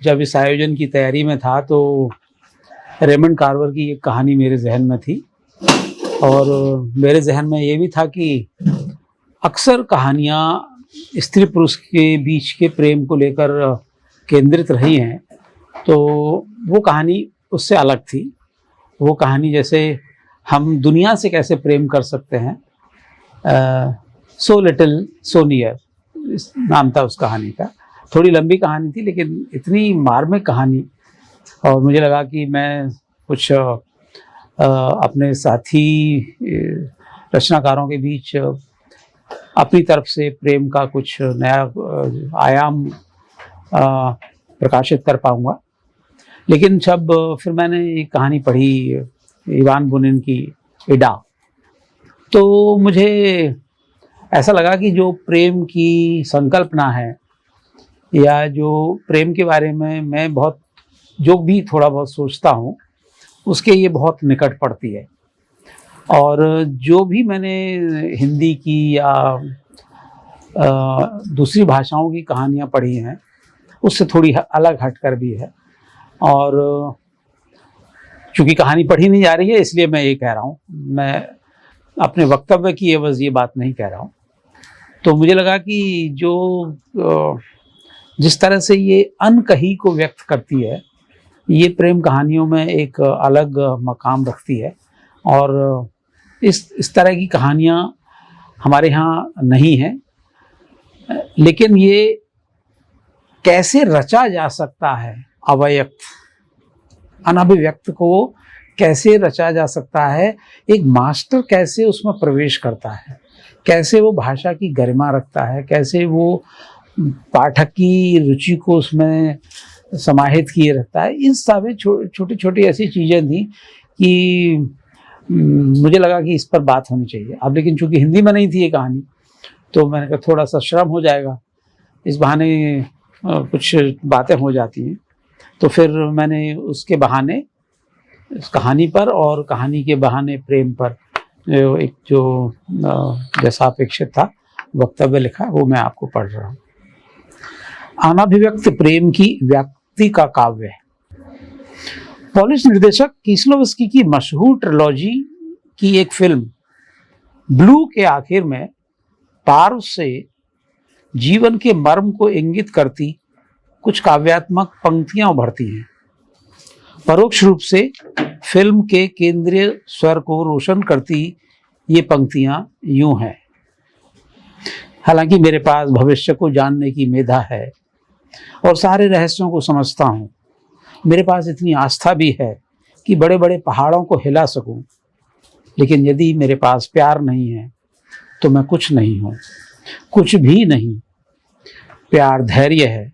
जब इस आयोजन की तैयारी में था तो रेमंड कार्वर की एक कहानी मेरे जहन में थी और मेरे जहन में ये भी था कि अक्सर कहानियाँ स्त्री पुरुष के बीच के प्रेम को लेकर केंद्रित रही हैं, तो वो कहानी उससे अलग थी। वो कहानी जैसे हम दुनिया से कैसे प्रेम कर सकते हैं, सो लिटिल सो नियर इस नाम था उस कहानी का। थोड़ी लंबी कहानी थी लेकिन इतनी मार्मिक कहानी, और मुझे लगा कि मैं कुछ अपने साथी रचनाकारों के बीच अपनी तरफ से प्रेम का कुछ नया आयाम प्रकाशित कर पाऊंगा। लेकिन जब फिर मैंने एक कहानी पढ़ी इवान बुनिन की इडा, तो मुझे ऐसा लगा कि जो प्रेम की संकल्पना है या जो प्रेम के बारे में मैं बहुत जो भी थोड़ा बहुत सोचता हूँ उसके ये बहुत निकट पड़ती है। और जो भी मैंने हिंदी की या दूसरी भाषाओं की कहानियाँ पढ़ी हैं उससे थोड़ी अलग हटकर भी है। और चूँकि कहानी पढ़ी नहीं जा रही है इसलिए मैं ये कह रहा हूँ, मैं अपने वक्तव्य की एवज़ ये बात नहीं कह रहा हूँ। तो मुझे लगा कि जो जिस तरह से ये अनकही को व्यक्त करती है, ये प्रेम कहानियों में एक अलग मकाम रखती है। और इस तरह की कहानियाँ हमारे यहाँ नहीं हैं, लेकिन ये कैसे रचा जा सकता है, अव्यक्त अनभिव्यक्त को कैसे रचा जा सकता है, एक मास्टर कैसे उसमें प्रवेश करता है, कैसे वो भाषा की गरिमा रखता है, कैसे वो पाठक की रुचि को उसमें समाहित किए रखता है। इन सभी छोटी छोटी ऐसी चीज़ें थी कि मुझे लगा कि इस पर बात होनी चाहिए। अब लेकिन चूंकि हिंदी में नहीं थी ये कहानी, तो मैंने कहा थोड़ा सा श्रम हो जाएगा, इस बहाने कुछ बातें हो जाती हैं। तो फिर मैंने उसके बहाने इस कहानी पर और कहानी के बहाने प्रेम पर एक जो जैसा अपेक्षित था वक्तव्य लिखा, वो मैं आपको पढ़ रहा हूँ। अनभिव्यक्त प्रेम की व्याप्ति का काव्य। पोलिश निर्देशक कीस्लोवस्की की मशहूर ट्रिलॉजी की एक फिल्म ब्लू के आखिर में पार्व से जीवन के मर्म को इंगित करती कुछ काव्यात्मक पंक्तियां उभरती हैं। परोक्ष रूप से फिल्म के केंद्रीय स्वर को रोशन करती ये पंक्तियां यूं हैं। हालांकि मेरे पास भविष्य को जानने की मेधा है और सारे रहस्यों को समझता हूँ, मेरे पास इतनी आस्था भी है कि बड़े बड़े पहाड़ों को हिला सकूं, लेकिन यदि मेरे पास प्यार नहीं है तो मैं कुछ नहीं हूँ, कुछ भी नहीं। प्यार धैर्य है,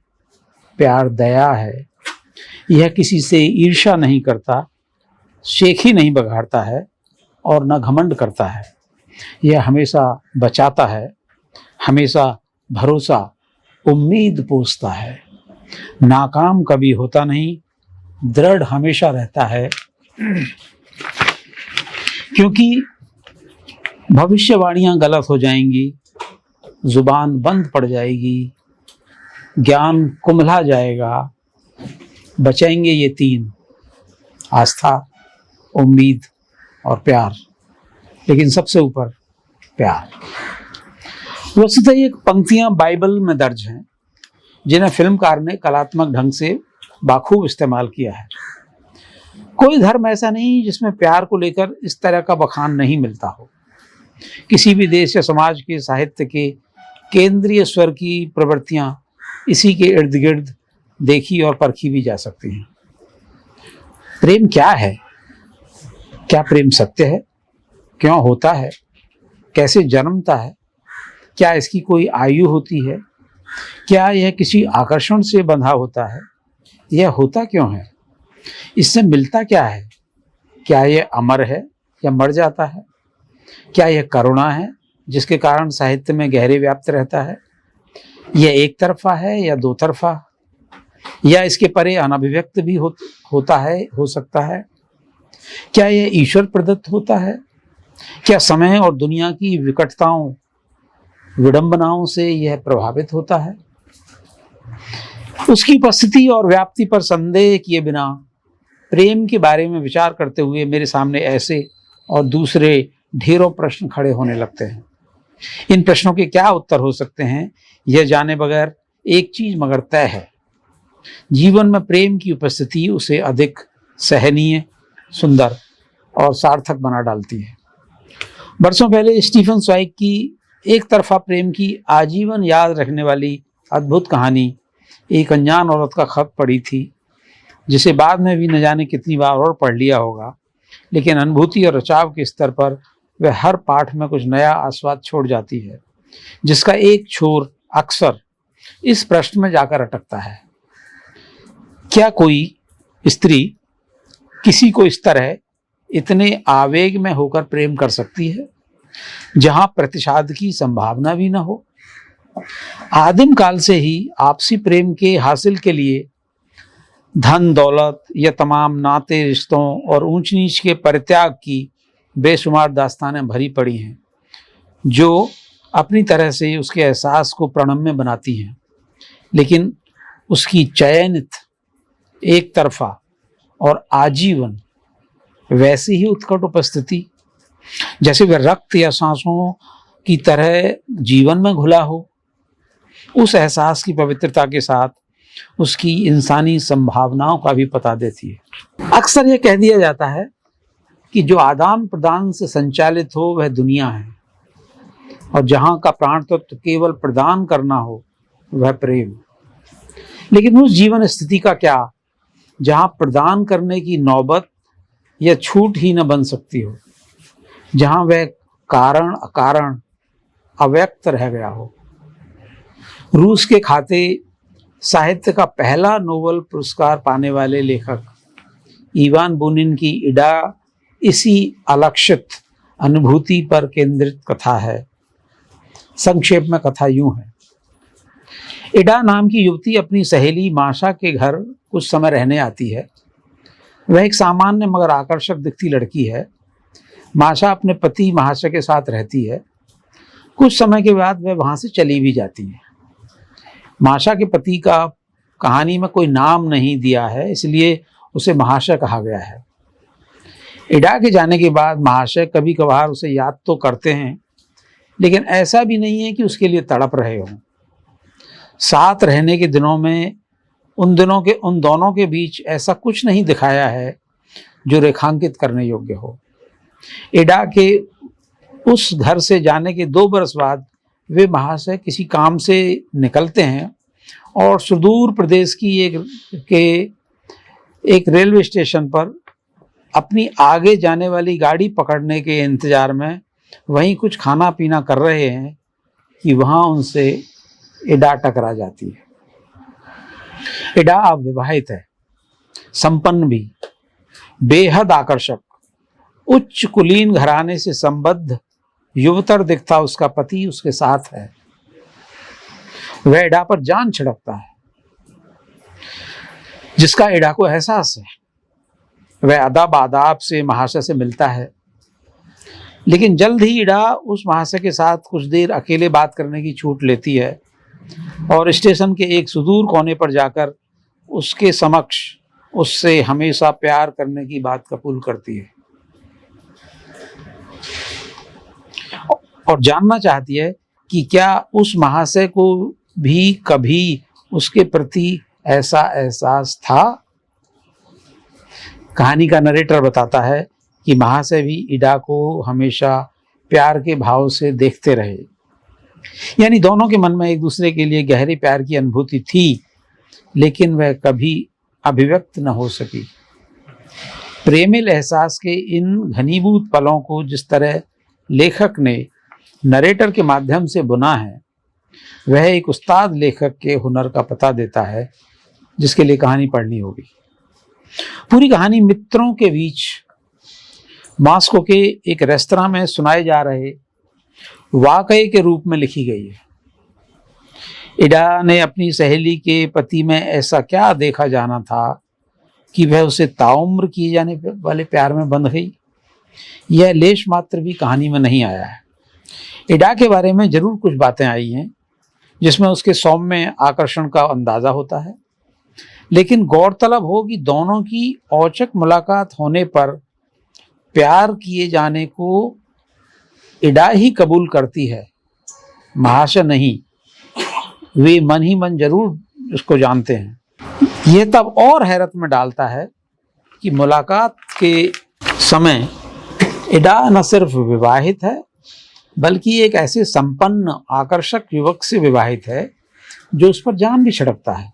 प्यार दया है, यह किसी से ईर्ष्या नहीं करता, शेखी नहीं बघाड़ता है और न घमंड करता है। यह हमेशा बचाता है, हमेशा भरोसा उम्मीद पोसता है, नाकाम कभी होता नहीं, दृढ़ हमेशा रहता है। क्योंकि भविष्यवाणियां गलत हो जाएंगी, जुबान बंद पड़ जाएगी, ज्ञान कुम्हला जाएगा, बचेंगे ये तीन, आस्था, उम्मीद और प्यार, लेकिन सबसे ऊपर प्यार। वस्तुतः ये पंक्तियां बाइबल में दर्ज हैं जिन्हें फिल्मकार ने कलात्मक ढंग से बाखूब इस्तेमाल किया है। कोई धर्म ऐसा नहीं जिसमें प्यार को लेकर इस तरह का बखान नहीं मिलता हो। किसी भी देश या समाज के साहित्य के केंद्रीय स्वर की प्रवृत्तियां इसी के इर्द गिर्द देखी और परखी भी जा सकती हैं। प्रेम क्या है? क्या प्रेम सत्य है? क्यों होता है? कैसे जन्मता है? क्या इसकी कोई आयु होती है? क्या यह किसी आकर्षण से बंधा होता है? यह होता क्यों है? इससे मिलता क्या है? क्या यह अमर है या मर जाता है? क्या यह करुणा है जिसके कारण साहित्य में गहरे व्याप्त रहता है? यह एक तरफा है या दो तरफा, या इसके परे अनभिव्यक्त भी होता है, हो सकता है? क्या यह ईश्वर प्रदत्त होता है? क्या समय और दुनिया की विकटताओं, विडंबनाओं से यह प्रभावित होता है? उसकी उपस्थिति और व्याप्ति पर संदेह किए बिना प्रेम के बारे में विचार करते हुए मेरे सामने ऐसे और दूसरे ढेरों प्रश्न खड़े होने लगते हैं। इन प्रश्नों के क्या उत्तर हो सकते हैं यह जाने बगैर एक चीज मगर तय है, जीवन में प्रेम की उपस्थिति उसे अधिक सहनीय, सुंदर और सार्थक बना डालती है। बरसों पहले स्टीफन zweig की एक तरफा प्रेम की आजीवन याद रखने वाली अद्भुत कहानी एक अनजान औरत का खत पढ़ी थी, जिसे बाद में भी न जाने कितनी बार और पढ़ लिया होगा, लेकिन अनुभूति और रचाव के स्तर पर वह हर पाठ में कुछ नया आस्वाद छोड़ जाती है, जिसका एक छोर अक्सर इस प्रश्न में जाकर अटकता है, क्या कोई स्त्री किसी को इस तरह इतने आवेग में होकर प्रेम कर सकती है जहां प्रतिषाद की संभावना भी न हो। आदिम काल से ही आपसी प्रेम के हासिल के लिए धन दौलत या तमाम नाते रिश्तों और ऊंच नीच के परित्याग की बेशुमार दास्तानें भरी पड़ी हैं, जो अपनी तरह से उसके एहसास को प्रणम्य बनाती हैं, लेकिन उसकी चयनित, एक तरफा और आजीवन वैसी ही उत्कट उपस्थिति जैसे वह रक्त या सांसों की तरह जीवन में घुला हो, उस एहसास की पवित्रता के साथ उसकी इंसानी संभावनाओं का भी पता देती है। अक्सर यह कह दिया जाता है कि जो आदान प्रदान से संचालित हो वह दुनिया है, और जहां का प्राण तत्व केवल प्रदान करना हो वह प्रेम। लेकिन उस जीवन स्थिति का क्या जहां प्रदान करने की नौबत या छूट ही न बन सकती हो, जहां वह कारण अकारण अव्यक्त रह गया हो। रूस के खाते साहित्य का पहला नोबेल पुरस्कार पाने वाले लेखक इवान बुनिन की इडा इसी अलक्षित अनुभूति पर केंद्रित कथा है। संक्षेप में कथा यूं है। इडा नाम की युवती अपनी सहेली माशा के घर कुछ समय रहने आती है। वह एक सामान्य मगर आकर्षक दिखती लड़की है। माशा अपने पति महाशय के साथ रहती है। कुछ समय के बाद वह वहां से चली भी जाती है। माशा के पति का कहानी में कोई नाम नहीं दिया है, इसलिए उसे महाशय कहा गया है। इडा के जाने के बाद महाशय कभी कभार उसे याद तो करते हैं, लेकिन ऐसा भी नहीं है कि उसके लिए तड़प रहे हों। साथ रहने के दिनों में उन दोनों के बीच ऐसा कुछ नहीं दिखाया है जो रेखांकित करने योग्य हो। इडा के उस घर से जाने के 2 बरस बाद वे महाशय किसी काम से निकलते हैं और सुदूर प्रदेश की एक रेलवे स्टेशन पर अपनी आगे जाने वाली गाड़ी पकड़ने के इंतजार में वहीं कुछ खाना पीना कर रहे हैं कि वहां उनसे इडा टकरा जाती है। इडा अब विवाहित है, संपन्न भी, बेहद आकर्षक, उच्च कुलीन घराने से संबद्ध युवतर दिखता उसका पति उसके साथ है। वह इडा पर जान छिड़कता है, जिसका इडा को एहसास है। वह अदब आदाब से महाशय से मिलता है, लेकिन जल्द ही इडा उस महाशय के साथ कुछ देर अकेले बात करने की छूट लेती है और स्टेशन के एक सुदूर कोने पर जाकर उसके समक्ष उससे हमेशा प्यार करने की बात कबूल करती है और जानना चाहती है कि क्या उस महाशय को भी कभी उसके प्रति ऐसा एहसास था। कहानी का नरेटर बताता है कि महाशय भी इडा को हमेशा प्यार के भाव से देखते रहे, यानी दोनों के मन में एक दूसरे के लिए गहरे प्यार की अनुभूति थी, लेकिन वह कभी अभिव्यक्त न हो सकी। प्रेमिल एहसास के इन घनीभूत पलों को जिस तरह लेखक ने नरेटर के माध्यम से बुना है, वह एक उस्ताद लेखक के हुनर का पता देता है, जिसके लिए कहानी पढ़नी होगी। पूरी कहानी मित्रों के बीच मॉस्को के एक रेस्तरां में सुनाए जा रहे वाकये के रूप में लिखी गई है। इडा ने अपनी सहेली के पति में ऐसा क्या देखा जाना था कि वह उसे ताउम्र किए जाने वाले प्यार में बंध गई। यह लेश मात्र भी कहानी में नहीं आया है। इडा के बारे में जरूर कुछ बातें आई हैं जिसमें उसके सौम्य आकर्षण का अंदाजा होता है, लेकिन गौरतलब हो कि दोनों की औचक मुलाकात होने पर प्यार किए जाने को इडा ही कबूल करती है, महाशय नहीं। वे मन ही मन जरूर उसको जानते हैं। यह तब और हैरत में डालता है कि मुलाकात के समय इडा न सिर्फ विवाहित है, बल्कि एक ऐसे संपन्न आकर्षक युवक से विवाहित है जो उस पर जान भी छिड़कता है।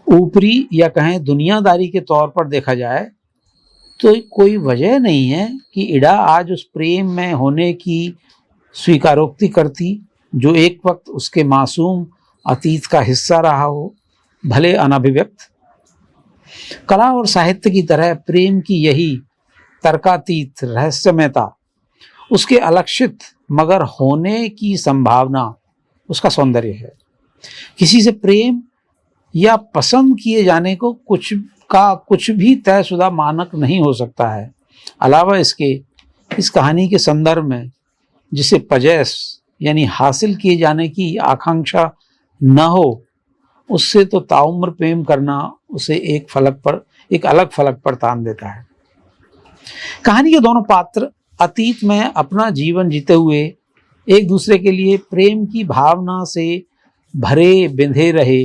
ऊपरी या कहें दुनियादारी के तौर पर देखा जाए तो कोई वजह नहीं है कि इडा आज उस प्रेम में होने की स्वीकारोक्ति करती जो एक वक्त उसके मासूम अतीत का हिस्सा रहा हो, भले अनभिव्यक्त। कला और साहित्य की तरह प्रेम की यही तर्कातीत रहस्यमयता, उसके अलक्षित मगर होने की संभावना उसका सौंदर्य है। किसी से प्रेम या पसंद किए जाने को कुछ भी तयशुदा मानक नहीं हो सकता है। अलावा इसके इस कहानी के संदर्भ में जिसे पजेस यानी हासिल किए जाने की आकांक्षा न हो, उससे तो ताउम्र प्रेम करना उसे एक अलग फलक पर तान देता है। कहानी के दोनों पात्र अतीत में अपना जीवन जीते हुए एक दूसरे के लिए प्रेम की भावना से भरे बिंधे रहे,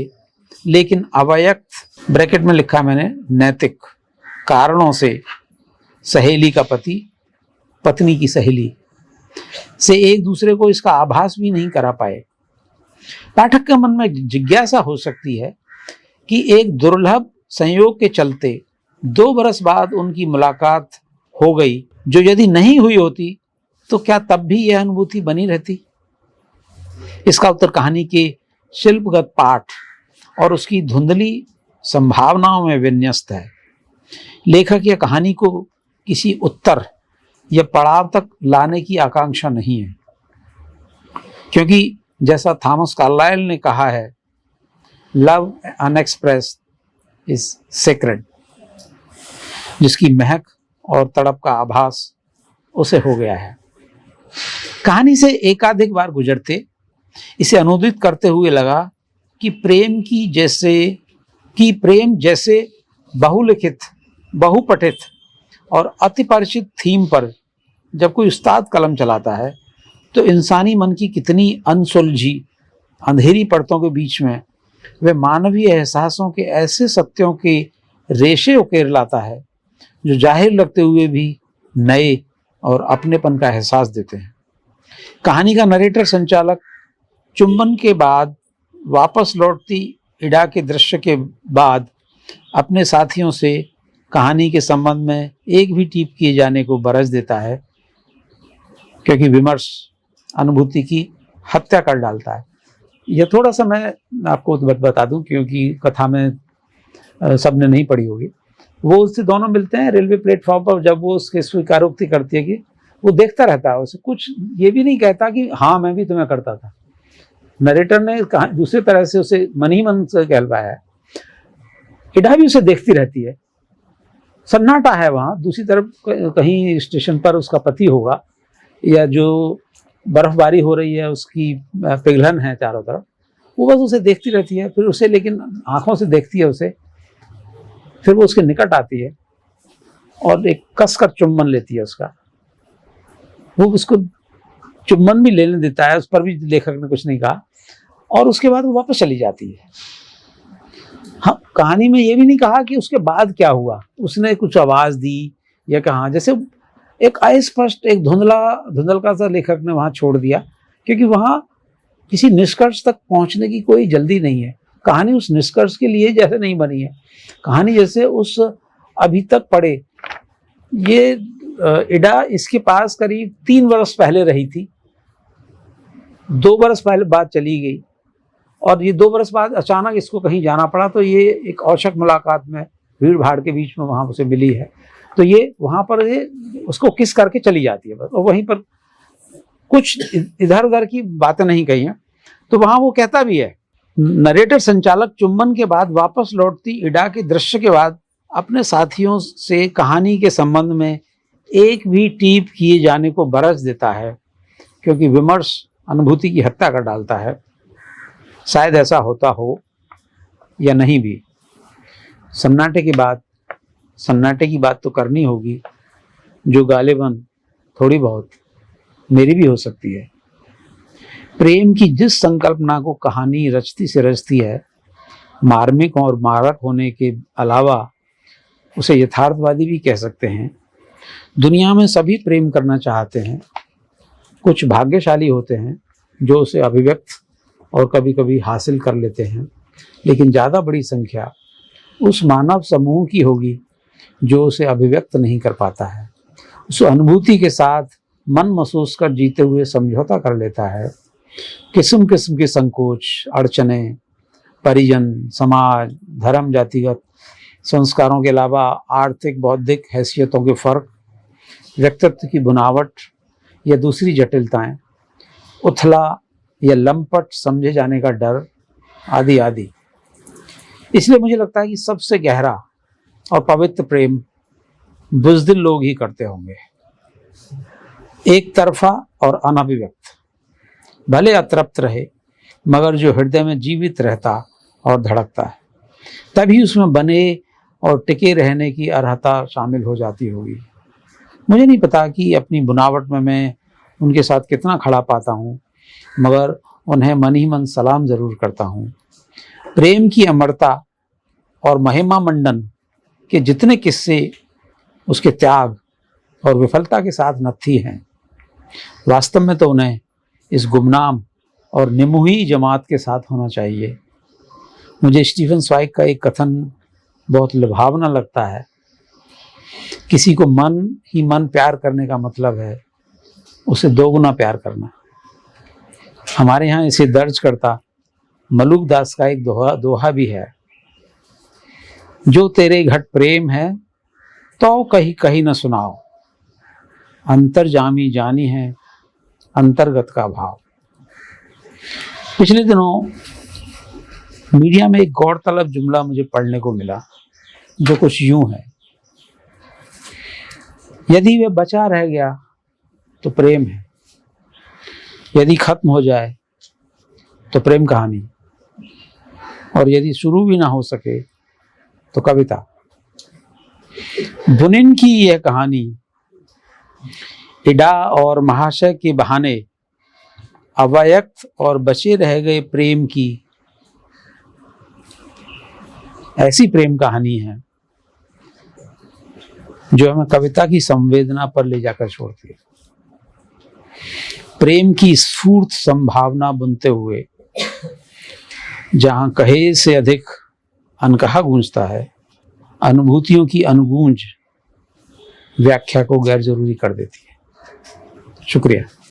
लेकिन अव्यक्त ब्रैकेट में लिखा मैंने नैतिक कारणों से सहेली का पति पत्नी की सहेली से एक दूसरे को इसका आभास भी नहीं करा पाए। पाठक के मन में जिज्ञासा हो सकती है कि एक दुर्लभ संयोग के चलते 2 बरस बाद उनकी मुलाकात हो गई, जो यदि नहीं हुई होती तो क्या तब भी यह अनुभूति बनी रहती? इसका उत्तर कहानी के शिल्पगत पाठ और उसकी धुंधली संभावनाओं में विन्यस्त है। लेखक यह कहानी को किसी उत्तर या पड़ाव तक लाने की आकांक्षा नहीं है, क्योंकि जैसा थॉमस कार्लाइल ने कहा है, लव अनएक्सप्रेस्ड इज सेक्रेड, जिसकी महक और तड़प का आभास उसे हो गया है। कहानी से एकाधिक बार गुजरते इसे अनुदित करते हुए लगा कि प्रेम जैसे बहुलिखित, बहुपठित और अति परिचित थीम पर जब कोई उस्ताद कलम चलाता है तो इंसानी मन की कितनी अनसुलझी अंधेरी परतों के बीच में वे मानवीय एहसासों के ऐसे सत्यों के रेशे उकेर लाता है जो जाहिर लगते हुए भी नए और अपनेपन का एहसास देते हैं। कहानी का नरेटर संचालक चुंबन के बाद वापस लौटती इडा के दृश्य के बाद अपने साथियों से कहानी के संबंध में एक भी टीप किए जाने को बरस देता है, क्योंकि विमर्श अनुभूति की हत्या कर डालता है। यह थोड़ा सा मैं आपको बता दूं, क्योंकि कथा में सबने नहीं पढ़ी होगी। वो उससे दोनों मिलते हैं रेलवे प्लेटफॉर्म पर, जब वो उसके स्वीकारोक्ति करती है कि वो देखता रहता है उसे, कुछ ये भी नहीं कहता कि हाँ मैं भी तुम्हें करता था। नरेटर ने दूसरी तरह से उसे मन ही मन से कहलवाया है। इडा भी उसे देखती रहती है, सन्नाटा है वहाँ। दूसरी तरफ कहीं स्टेशन पर उसका पति होगा, या जो बर्फबारी हो रही है उसकी पिघलन है चारों तरफ, वो बस उसे देखती रहती है। फिर उसे लेकिन आंखों से देखती है उसे, फिर वो उसके निकट आती है और एक कसकर चुम्बन लेती है उसका। वो उसको चुम्बन भी लेने देता है, उस पर भी लेखक ने कुछ नहीं कहा, और उसके बाद वो वापस चली जाती है। हाँ, कहानी में ये भी नहीं कहा कि उसके बाद क्या हुआ, उसने कुछ आवाज दी या कहा, जैसे एक अस्पष्ट, एक धुंधलका सा लेखक ने वहां छोड़ दिया, क्योंकि वहां किसी निष्कर्ष तक पहुंचने की कोई जल्दी नहीं है। कहानी उस निष्कर्ष के लिए जैसे नहीं बनी है, कहानी जैसे उस अभी तक पढ़े। ये इडा इसके पास करीब 3 बरस पहले रही थी, 2 बरस पहले बाद चली गई, और ये 2 बरस बाद अचानक इसको कहीं जाना पड़ा। तो ये एक औचक मुलाकात में भीड़ भाड़ के बीच में वहां उसे मिली है, तो ये वहां पर ये उसको किस करके चली जाती है बस, और वहीं पर कुछ इधर उधर की बातें नहीं कही हैं। तो वहां वो कहता भी है, नरेटर संचालक चुंबन के बाद वापस लौटती इडा के दृश्य के बाद अपने साथियों से कहानी के संबंध में एक भी टीप किए जाने को बरस देता है, क्योंकि विमर्श अनुभूति की हत्या कर डालता है। शायद ऐसा होता हो या नहीं भी, सन्नाटे की बात तो करनी होगी, जो गालिबन थोड़ी बहुत मेरी भी हो सकती है। प्रेम की जिस संकल्पना को कहानी रचती से रचती है, मार्मिक और मारक होने के अलावा उसे यथार्थवादी भी कह सकते हैं। दुनिया में सभी प्रेम करना चाहते हैं, कुछ भाग्यशाली होते हैं जो उसे अभिव्यक्त और कभी कभी हासिल कर लेते हैं, लेकिन ज़्यादा बड़ी संख्या उस मानव समूह की होगी जो उसे अभिव्यक्त नहीं कर पाता है, उस अनुभूति के साथ मन महसूस कर जीते हुए समझौता कर लेता है। किस्म किस्म के संकोच, अड़चने, परिजन, समाज, धर्म, जातिगत संस्कारों के अलावा आर्थिक बौद्धिक हैसियतों के फर्क, व्यक्तित्व की बुनावट या दूसरी जटिलताएं, उथला या लंपट समझे जाने का डर, आदि आदि। इसलिए मुझे लगता है कि सबसे गहरा और पवित्र प्रेम बुज़दिल लोग ही करते होंगे, एक तरफा और अनभिव्यक्त, भले अतृप्त रहे मगर जो हृदय में जीवित रहता और धड़कता है, तभी उसमें बने और टिके रहने की अर्हता शामिल हो जाती होगी। मुझे नहीं पता कि अपनी बुनावट में मैं उनके साथ कितना खड़ा पाता हूँ, मगर उन्हें मन ही मन सलाम ज़रूर करता हूँ। प्रेम की अमरता और महिमा मंडन के जितने किस्से उसके त्याग और विफलता के साथ नत्थी हैं, वास्तव में तो उन्हें इस गुमनाम और निमुही जमात के साथ होना चाहिए। मुझे स्टीफन स्वाइग का एक कथन बहुत लुभावना लगता है, किसी को मन ही मन प्यार करने का मतलब है उसे दोगुना प्यार करना। हमारे यहाँ इसे दर्ज करता मलूक दास का एक दोहा भी है, जो तेरे घट प्रेम है तो कहीं कहीं न सुनाओ, अंतर्जामी जानी है अंतर्गत का भाव। पिछले दिनों मीडिया में एक गौरतलब जुमला मुझे पढ़ने को मिला, जो कुछ यूं है, यदि वह बचा रह गया तो प्रेम है, यदि खत्म हो जाए तो प्रेम कहानी, और यदि शुरू भी ना हो सके तो कविता। बुनिन की यह कहानी इडा और महाशय के बहाने अव्यक्त और बचे रह गए प्रेम की ऐसी प्रेम कहानी है जो हमें कविता की संवेदना पर ले जाकर छोड़ती है। प्रेम की स्फूर्त संभावना बुनते हुए जहां कहे से अधिक अनकहा गूंजता है, अनुभूतियों की अनुगूंज व्याख्या को गैर जरूरी कर देती है। शुक्रिया।